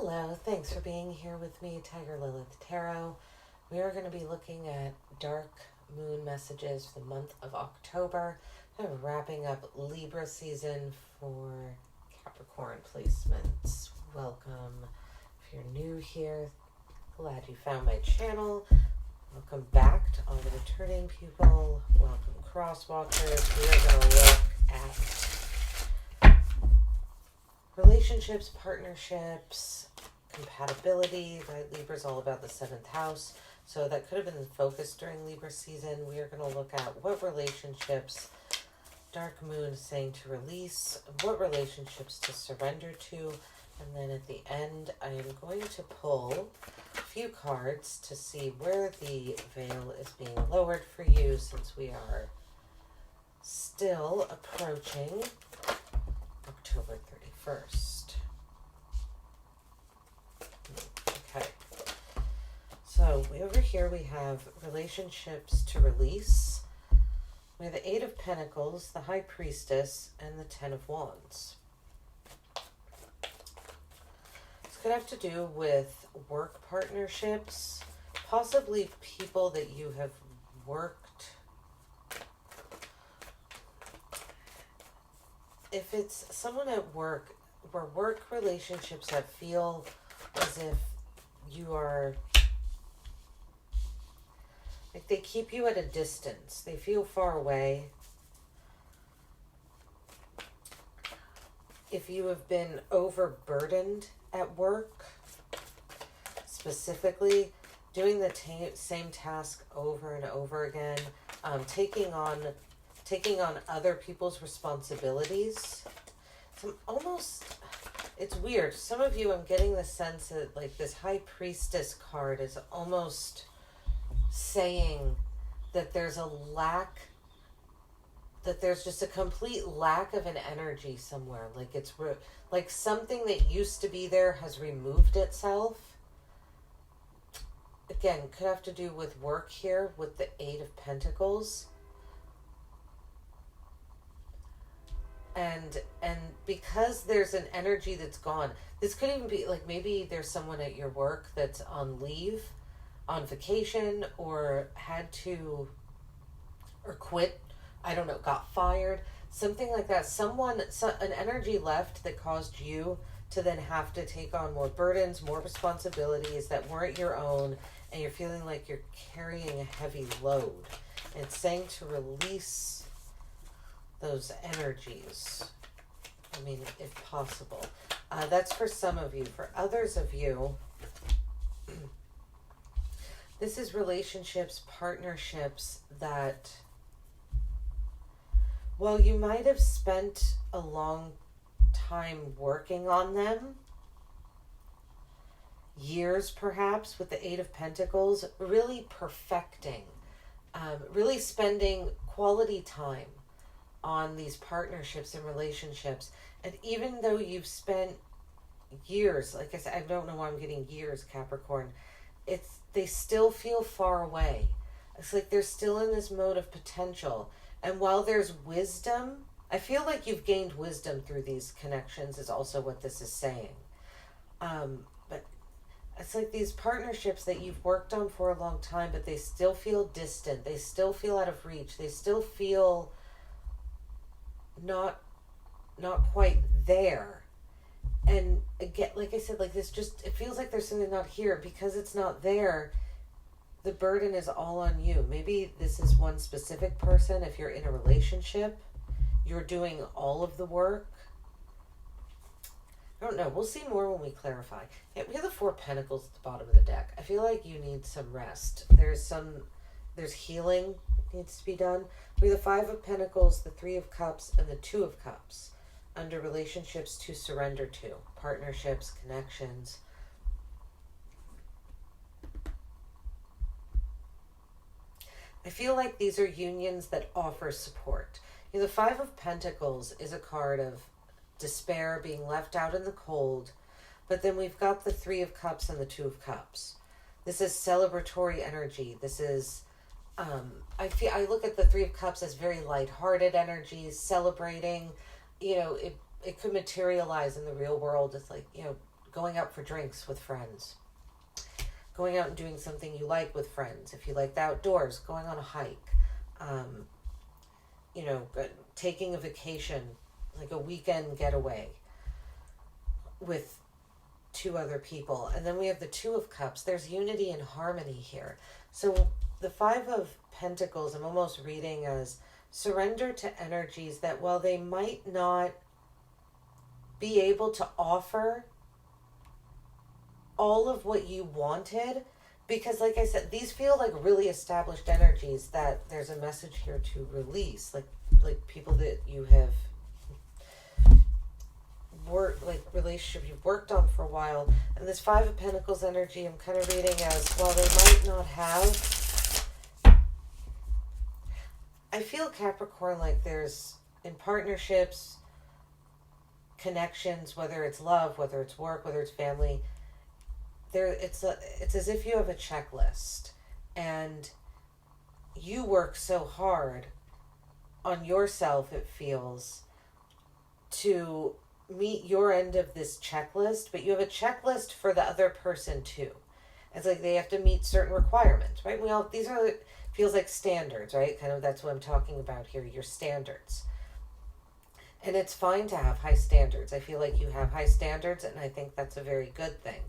Hello, thanks for being here with me, Tiger Lilith Tarot. We are going to be looking at dark moon messages for the month of October, kind of wrapping up Libra season for Capricorn placements. Welcome. If you're new here, glad you found my channel. Welcome back to all the returning people. Welcome crosswalkers. We are going to look at relationships, partnerships, compatibility, right? Libra's all about the 7th house. So that could have been the focus during Libra season. We are going to look at what relationships Dark Moon is saying to release, what relationships to surrender to. And then at the end, I am going to pull a few cards to see where the veil is being lowered for you, since we are still approaching October 31st. Okay. So over here we have relationships to release. We have the 8 of Pentacles, the High Priestess, and the 10 of Wands. This could have to do with work partnerships, possibly people that you have worked. If it's someone at work, where work relationships that feel as if you are, like they keep you at a distance. They feel far away. If you have been overburdened at work, specifically doing the same task over and over again, taking on other people's responsibilities. So it's weird. Some of you, I'm getting the sense that like this High Priestess card is almost saying that there's a lack, that there's just a complete lack of an energy somewhere. Like it's like something that used to be there has removed itself. Again, could have to do with work here with the 8 of Pentacles. And because there's an energy that's gone, this could even be like maybe there's someone at your work that's on leave, on vacation, or had to, or quit, I don't know, got fired, something like that. An energy left that caused you to then have to take on more burdens, more responsibilities that weren't your own, and you're feeling like you're carrying a heavy load. And it's saying to release those energies, I mean, if possible. That's for some of you. For others of you, this is relationships, partnerships that, well, you might have spent a long time working on them, years perhaps, with the 8 of Pentacles, really perfecting, really spending quality time on these partnerships and relationships. And even though you've spent years, like I said, I don't know why I'm getting years, Capricorn, they still feel far away. It's like they're still in this mode of potential. And while there's wisdom, I feel like you've gained wisdom through these connections is also what this is saying. But it's like these partnerships that you've worked on for a long time, but they still feel distant. They still feel out of reach. They still feel not quite there. And again, like I said, like this just, it feels like there's something not here. Because it's not there, the burden is all on you. Maybe this is one specific person. If you're in a relationship, you're doing all of the work. I don't know. We'll see more when we clarify. Yeah, we have the 4 Pentacles at the bottom of the deck. I feel like you need some rest. There's healing needs to be done. We have the 5 of Pentacles, the 3 of Cups, and the 2 of Cups under relationships to surrender to, partnerships, connections. I feel like these are unions that offer support. You know, the 5 of Pentacles is a card of despair, being left out in the cold, but then we've got the 3 of Cups and the 2 of Cups. This is celebratory energy. This is I look at the 3 of Cups as very lighthearted energies, celebrating. You know, it could materialize in the real world. It's like, you know, going out for drinks with friends, going out and doing something you like with friends. If you like the outdoors, going on a hike, you know, taking a vacation, like a weekend getaway with two other people. And then we have the Two of Cups. There's unity and harmony here. So the Five of Pentacles, I'm almost reading as surrender to energies that while they might not be able to offer all of what you wanted, because like I said, these feel like really established energies that there's a message here to release, like people that you have worked, like relationship you've worked on for a while. And this Five of Pentacles energy I'm kind of reading as, while they might not have, I feel, Capricorn, like there's, in partnerships, connections, whether it's love, whether it's work, whether it's family, it's as if you have a checklist and you work so hard on yourself, it feels, to meet your end of this checklist, but you have a checklist for the other person too. It's like they have to meet certain requirements, right? These are, feels like standards, right? Kind of, that's what I'm talking about here, your standards. And it's fine to have high standards. I feel like you have high standards, and I think that's a very good thing.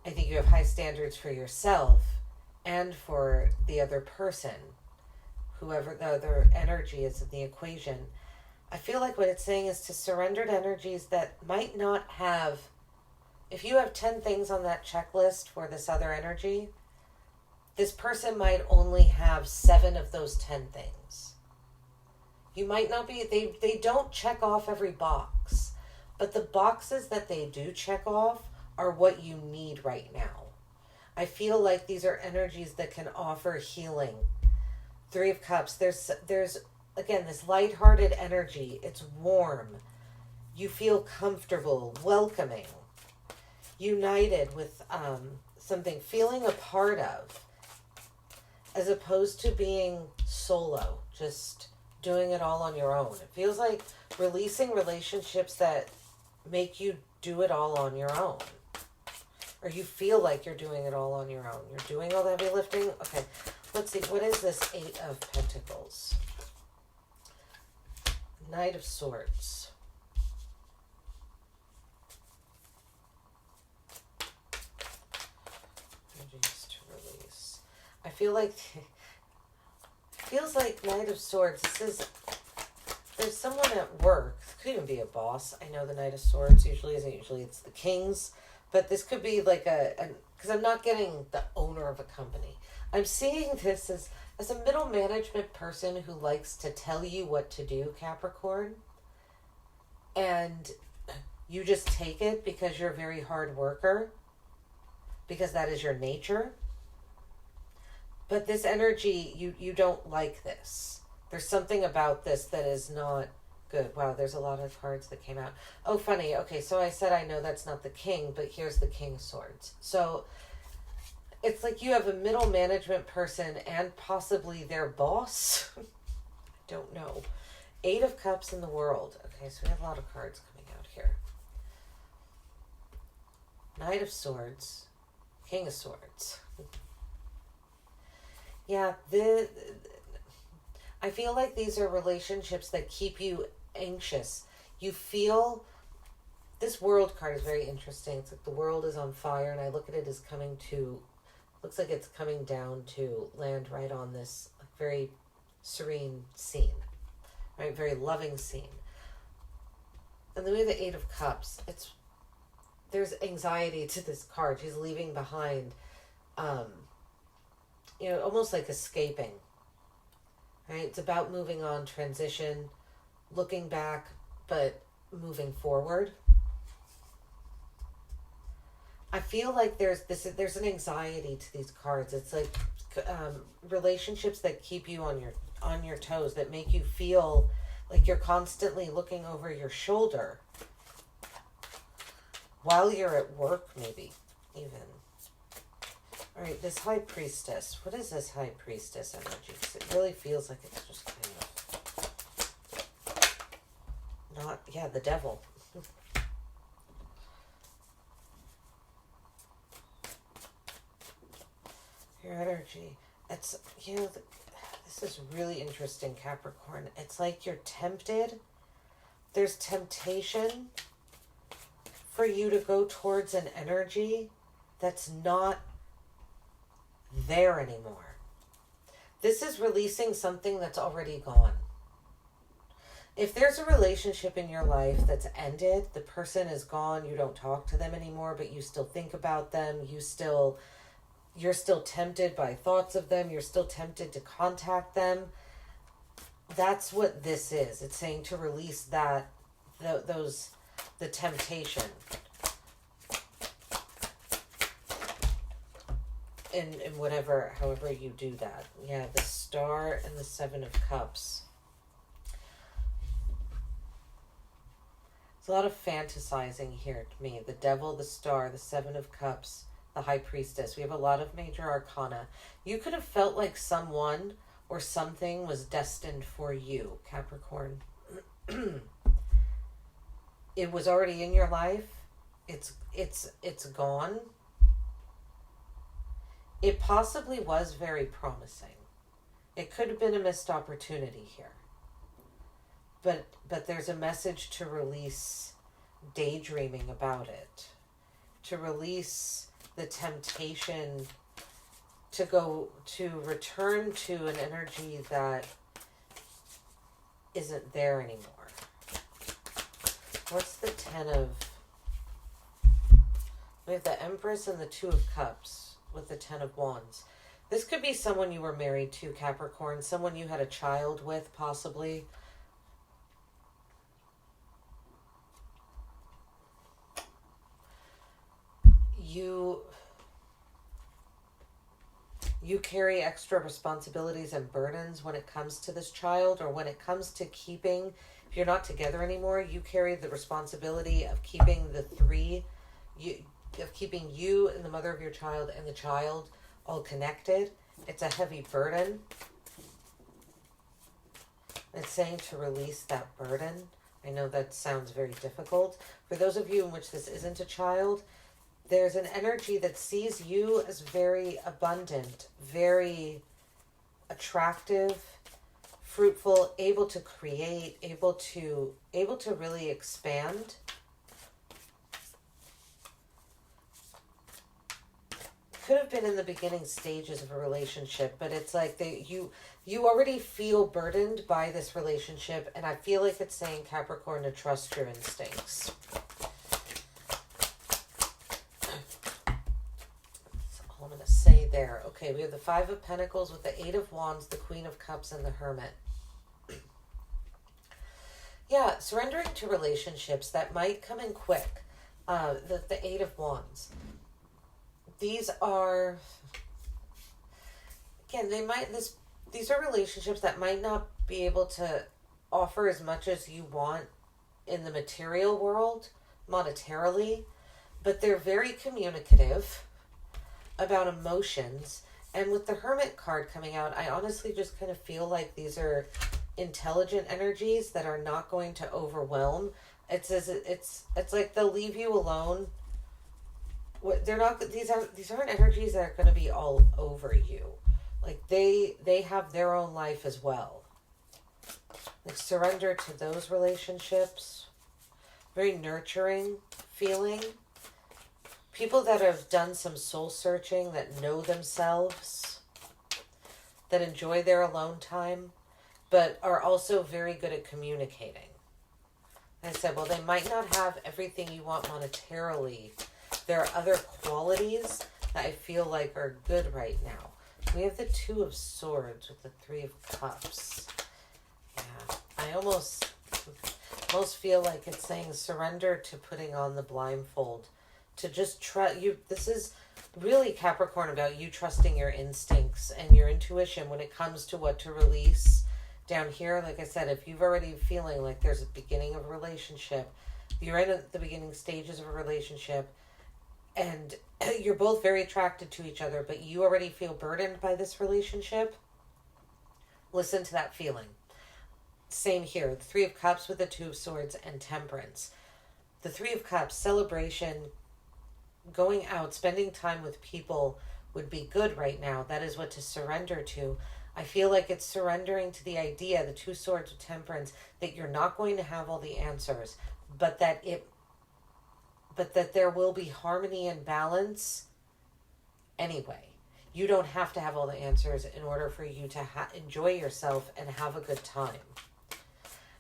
I think you have high standards for yourself and for the other person, whoever the other energy is in the equation. I feel like what it's saying is to surrender to energies that might not have, if you have 10 things on that checklist for this other energy, this person might only have 7 of those 10 things. You might not be, they don't check off every box, but the boxes that they do check off are what you need right now. I feel like these are energies that can offer healing. Three of Cups, there's again, this lighthearted energy. It's warm. You feel comfortable, welcoming, united with something, feeling a part of, as opposed to being solo, just doing it all on your own. It feels like releasing relationships that make you do it all on your own. Or you feel like you're doing it all on your own. You're doing all the heavy lifting. Okay, let's see. What is this Eight of Pentacles? Knight of Swords. Energies to release. I feel like, feels like Knight of Swords. This is, there's someone at work. This could even be a boss. I know the Knight of Swords usually isn't. Usually it's the Kings. But this could be like because I'm not getting the owner of a company. I'm seeing this as a middle management person who likes to tell you what to do, Capricorn. And you just take it because you're a very hard worker, because that is your nature. But this energy, you don't like this. There's something about this that is not good. Wow, there's a lot of cards that came out. Oh, funny. Okay, so I said I know that's not the King, but here's the King of Swords. So it's like you have a middle management person and possibly their boss. I don't know. Eight of Cups in the World. Okay, so we have a lot of cards coming out here. Knight of Swords. King of Swords. Yeah, I feel like these are relationships that keep you anxious. You feel, this World card is very interesting. It's like the world is on fire, and I look at it as coming to, looks like it's coming down to land right on this very serene scene, right? Very loving scene. And then we have the Eight of Cups. There's anxiety to this card. She's leaving behind, almost like escaping. Right? It's about moving on, transition, looking back, but moving forward. I feel like there's an anxiety to these cards. It's like relationships that keep you on your toes, that make you feel like you're constantly looking over your shoulder while you're at work, maybe even. All right, this High Priestess. What is this High Priestess energy? Because it really feels like it's just kind of not, the devil. your energy. It's, this is really interesting, Capricorn. It's like you're tempted. There's temptation for you to go towards an energy that's not there anymore. This is releasing something that's already gone. If there's a relationship in your life that's ended, the person is gone, you don't talk to them anymore, but you still think about them, you're still tempted by thoughts of them, you're still tempted to contact them. That's what this is. It's saying to release the temptation. In however you do that. Yeah, the Star and the Seven of Cups. There's a lot of fantasizing here to me. The Devil, the Star, the Seven of Cups, the High Priestess. We have a lot of major arcana. You could have felt like someone or something was destined for you, Capricorn. It was already in your life. It's gone. It possibly was very promising. It could have been a missed opportunity here. But there's a message to release daydreaming about it. To release the temptation to return to an energy that isn't there anymore. What's the we have the Empress and the Two of Cups with the Ten of Wands. This could be someone you were married to, Capricorn, someone you had a child with, possibly. You carry extra responsibilities and burdens when it comes to this child, or when it comes to keeping, if you're not together anymore, you carry the responsibility of keeping keeping you and the mother of your child and the child all connected. It's a heavy burden. It's saying to release that burden. I know that sounds very difficult. For those of you in which this isn't a child, there's an energy that sees you as very abundant, very attractive, fruitful, able to create, able to really expand. Could have been in the beginning stages of a relationship, but it's like you already feel burdened by this relationship, and I feel like it's saying, Capricorn, to trust your instincts. That's all I'm going to say there. Okay, we have the Five of Pentacles with the Eight of Wands, the Queen of Cups, and the Hermit. Yeah, surrendering to relationships that might come in quick. The Eight of Wands. These are, again, these are relationships that might not be able to offer as much as you want in the material world, monetarily, but they're very communicative about emotions. And with the Hermit card coming out, I honestly just kind of feel like these are intelligent energies that are not going to overwhelm. It's like they'll leave you alone. They're not. These aren't energies that are going to be all over you. Like they have their own life as well. Like, surrender to those relationships. Very nurturing feeling. People that have done some soul searching, that know themselves, that enjoy their alone time, but are also very good at communicating. I said, well, they might not have everything you want monetarily. There are other qualities that I feel like are good right now. We have the Two of Swords with the Three of Cups. Yeah, I almost feel like it's saying surrender to putting on the blindfold. To just trust you. This is really, Capricorn, about you trusting your instincts and your intuition when it comes to what to release. Down here, like I said, if you've already feeling like there's a beginning of a relationship, you're in the beginning stages of a relationship, and you're both very attracted to each other, but you already feel burdened by this relationship, listen to that feeling. Same here, the Three of Cups with the Two of Swords and Temperance. The Three of Cups, celebration, going out, spending time with people would be good right now. That is what to surrender to. I feel like it's surrendering to the idea, the Two Swords of Temperance, that you're not going to have all the answers, but that there will be harmony and balance anyway. You don't have to have all the answers in order for you to enjoy yourself and have a good time.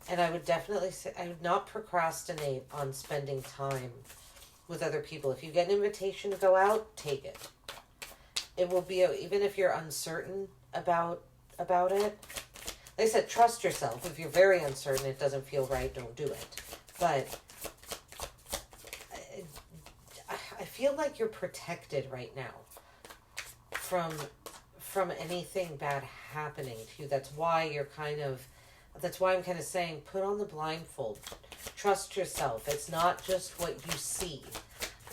And I would definitely say, I would not procrastinate on spending time with other people. If you get an invitation to go out, take it. It will be, even if you're uncertain about it. Like I said, trust yourself. If you're very uncertain, it doesn't feel right, don't do it. But I feel like you're protected right now from anything bad happening to you. That's why I'm kind of saying, put on the blindfold. Trust yourself. It's not just what you see.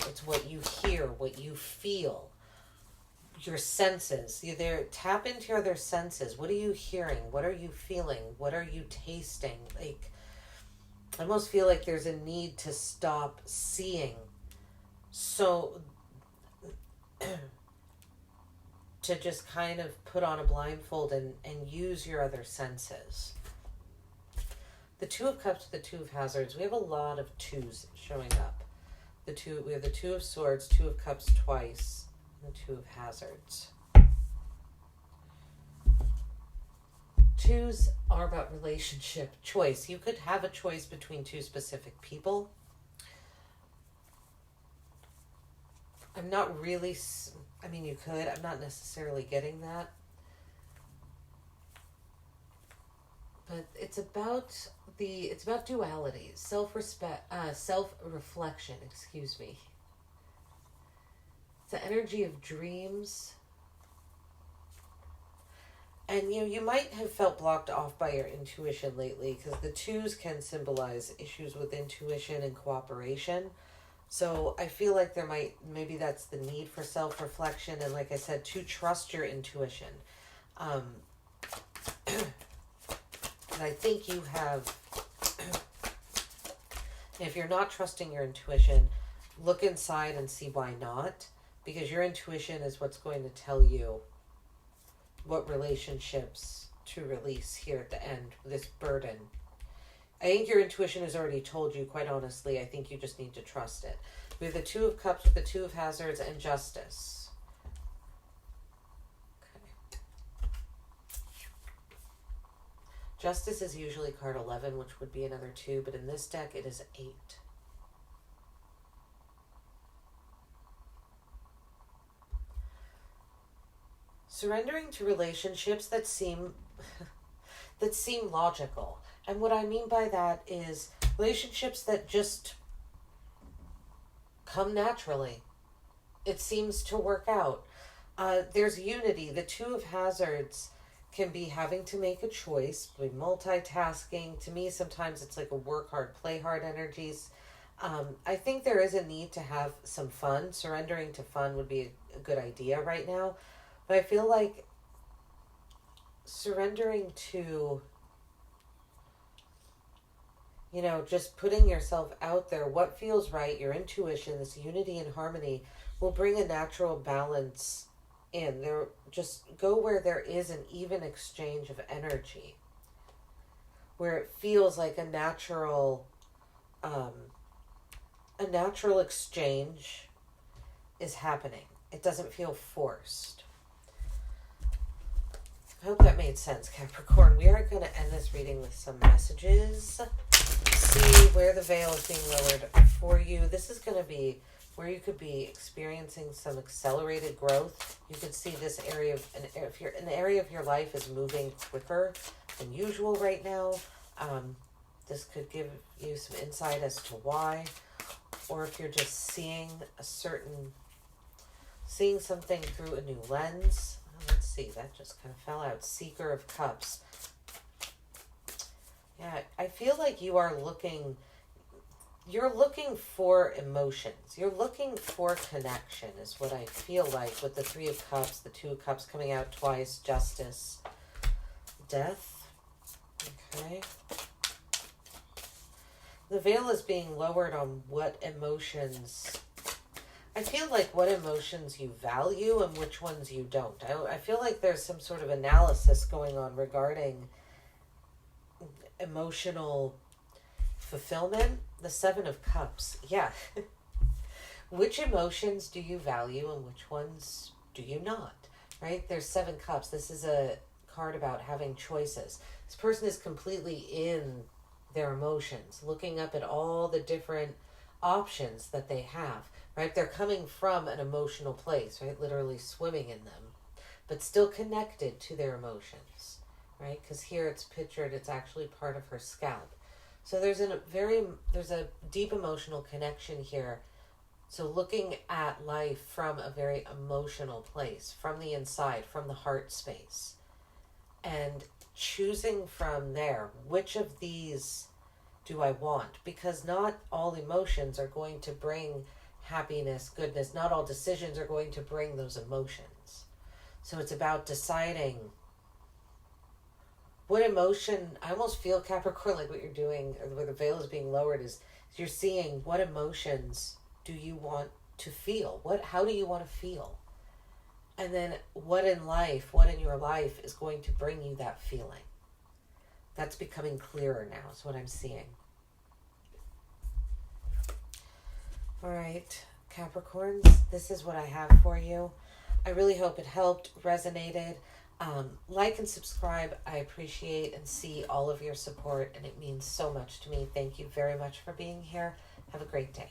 It's what you hear, what you feel. Your senses. You there, tap into your other senses. What are you hearing? What are you feeling? What are you tasting? Like, I almost feel like there's a need to stop seeing. So to just kind of put on a blindfold and use your other senses. The Two of Cups to the Two of Hazards. We have a lot of twos showing up. We have the Two of Swords, Two of Cups twice, and the Two of Hazards. Twos are about relationship choice. You could have a choice between two specific people. I'm not really, I mean, you could. I'm not necessarily getting that. But it's about duality, self-reflection, excuse me. It's the energy of dreams. And you might have felt blocked off by your intuition lately, because the twos can symbolize issues with intuition and cooperation. So I feel like maybe that's the need for self-reflection, and like I said, to trust your intuition. And I think you have, if you're not trusting your intuition, look inside and see why not. Because your intuition is what's going to tell you what relationships to release here at the end, this burden. I think your intuition has already told you, quite honestly. I think you just need to trust it. We have the Two of Cups with the Two of Hazards and Justice. Justice is usually card 11, which would be another 2, but in this deck it is 8. Surrendering to relationships that seem logical. And what I mean by that is relationships that just come naturally. It seems to work out. There's unity. The Two of Hazards can be having to make a choice, be multitasking. To me, sometimes it's like a work hard, play hard energies. I think there is a need to have some fun. Surrendering to fun would be a good idea right now. But I feel like surrendering to, just putting yourself out there, what feels right, your intuition, this unity and harmony will bring a natural balance in there. Just go where there is an even exchange of energy, where it feels like a natural exchange is happening. It doesn't feel forced. I hope that made sense, Capricorn. We are going to end this reading with some messages. See where the veil is being lowered for you. This is going to be where you could be experiencing some accelerated growth. You could see this area of an area of your life is moving quicker than usual right now. This could give you some insight as to why, or if you're just seeing something through a new lens. Let's see, that just kind of fell out. Seeker of Cups. Yeah, I feel like you're looking for emotions. You're looking for connection is what I feel like with the Three of Cups, the Two of Cups coming out twice, Justice, Death. Okay. The veil is being lowered on what emotions. I feel like what emotions you value and which ones you don't. I feel like there's some sort of analysis going on regarding emotional fulfillment. The Seven of Cups. Yeah. Which emotions do you value and which ones do you not? Right? There's 7 cups. This is a card about having choices. This person is completely in their emotions, looking up at all the different options that they have, right? They're coming from an emotional place, right? Literally swimming in them, but still connected to their emotions, right? Because here it's pictured, it's actually part of her scalp. So there's a deep emotional connection here. So looking at life from a very emotional place, from the inside, from the heart space, and choosing from there, which of these do I want? Because not all emotions are going to bring happiness, goodness. Not all decisions are going to bring those emotions. So it's about deciding what emotion. I almost feel, Capricorn, like what you're doing, or where the veil is being lowered, is you're seeing what emotions do you want to feel? How do you want to feel? And then what in your life is going to bring you that feeling? That's becoming clearer now, is what I'm seeing. All right, Capricorns, this is what I have for you. I really hope it helped, resonated. Like and subscribe. I appreciate and see all of your support, and it means so much to me. Thank you very much for being here. Have a great day.